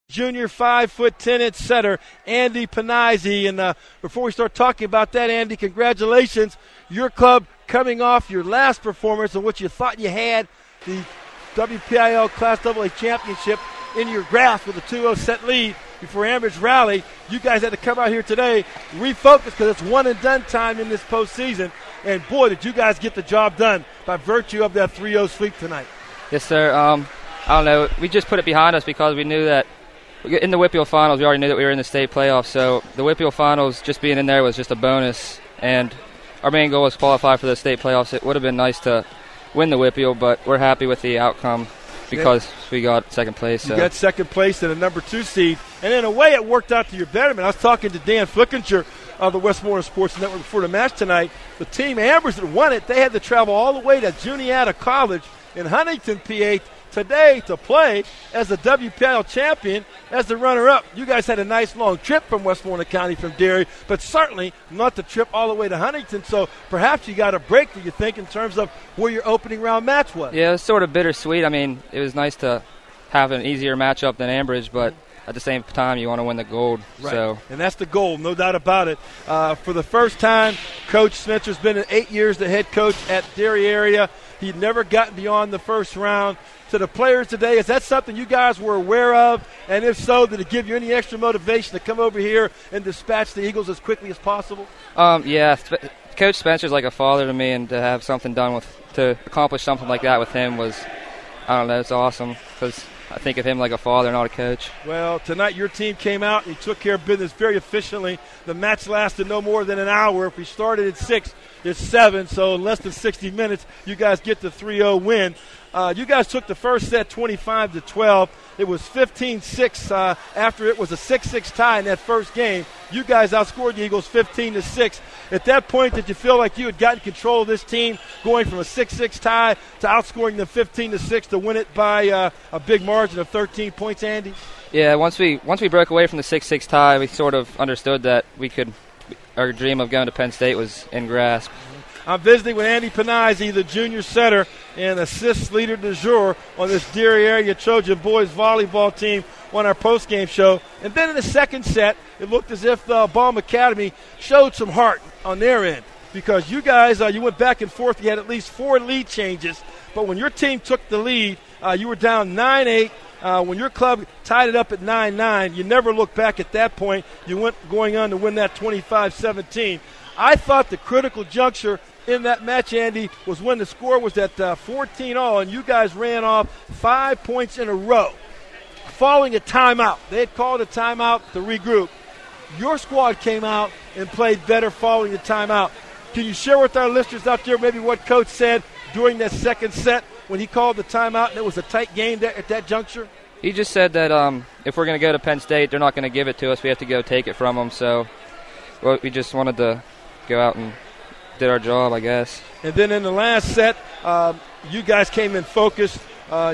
junior 5'10" setter, Andy Panizzi. And before we start talking about that, Andy, congratulations. Your club coming off your last performance of what you thought you had, the WPIAL Class AA Championship, in your grasp with a 2-0 set lead before Ambridge rally. You guys had to come out here today, refocus, because it's one-and-done time in this postseason. And, boy, did you guys get the job done by virtue of that 3-0 sweep tonight. Yes, sir. I don't know. We just put it behind us because we knew that in the WPIAL Finals, we already knew that we were in the state playoffs. So the WPIAL Finals, just being in there was just a bonus. And our main goal was qualify for the state playoffs. It would have been nice to win the WPIAL, but we're happy with the outcome because we got second place. So. You got second place and a number 2 seed. And in a way, it worked out to your betterment. I was talking to Dan Flickinger of the Westmoreland Sports Network before the match tonight. The team Ambridge that won it, they had to travel all the way to Juniata College in Huntington, PA, today to play as the WPIAL champion, as the runner-up. You guys had a nice long trip from Westmoreland County from Derry, but certainly not the trip all the way to Huntington. So perhaps you got a break, do you think, in terms of where your opening round match was? Yeah, it was sort of bittersweet. I mean, it was nice to have an easier matchup than Ambridge, but at the same time, you want to win the gold. Right. So. And that's the goal, no doubt about it. For the first time, Coach Spencer's been in 8 years the head coach at Derry area. He'd never gotten beyond the first round. To the players today, is that something you guys were aware of? And if so, did it give you any extra motivation to come over here and dispatch the Eagles as quickly as possible? Yeah, Coach Spencer's like a father to me, and to have something done to accomplish something like that with him was, I don't know, it's awesome because I think of him like a father, not a coach. Well, tonight your team came out and you took care of business very efficiently. The match lasted no more than an hour. If we started at 6, it's 7, so in less than 60 minutes, you guys get the 3-0 win. You guys took the first set 25-12. It was 15-6 after it was a 6-6 tie in that first game. You guys outscored the Eagles 15-6. At that point, did you feel like you had gotten control of this team, going from a 6-6 tie to outscoring them 15-6 to win it by a big margin of 13 points, Andy? Yeah, once we broke away from the 6-6 tie, we sort of understood that our dream of going to Penn State was in grasp. I'm visiting with Andy Panizzi, the junior setter and assist leader du jour on this Derry area Trojan boys volleyball team on our postgame show. And then in the second set, it looked as if the Baum Academy showed some heart on their end, because you guys, you went back and forth. You had at least 4 lead changes. But when your team took the lead, you were down 9-8. When your club tied it up at 9-9, you never looked back at that point. You went going on to win that 25-17. I thought the critical juncture in that match, Andy, was when the score was at 14-all, and you guys ran off 5 points in a row following a timeout. They had called a timeout to regroup. Your squad came out and played better following the timeout. Can you share with our listeners out there maybe what Coach said during that second set when he called the timeout and it was a tight game at that juncture? He just said that if we're going to go to Penn State, they're not going to give it to us. We have to go take it from them. So we just wanted to go out and did our job, I guess. And then in the last set, you guys came in focused.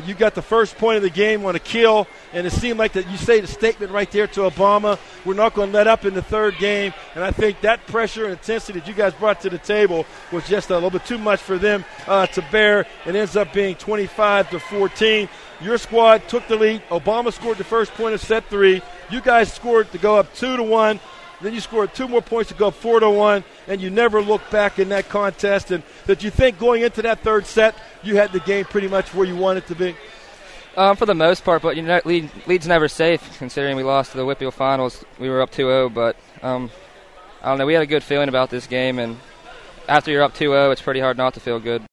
You got the first point of the game on a kill, and it seemed like that you say the statement right there to Obama, we're not going to let up in the third game. And I think that pressure and intensity that you guys brought to the table was just a little bit too much for them to bear. It ends up being 25-14. Your squad took the lead. Obama scored the first point of set 3. You guys scored to go up 2-1. Then you scored 2 more points to go 4-1, and you never looked back in that contest. And did you think going into that third set you had the game pretty much where you wanted it to be? For the most part, but lead's never safe considering we lost to the WPIAL Finals. We were up 2-0, but I don't know. We had a good feeling about this game, and after you're up 2-0, it's pretty hard not to feel good.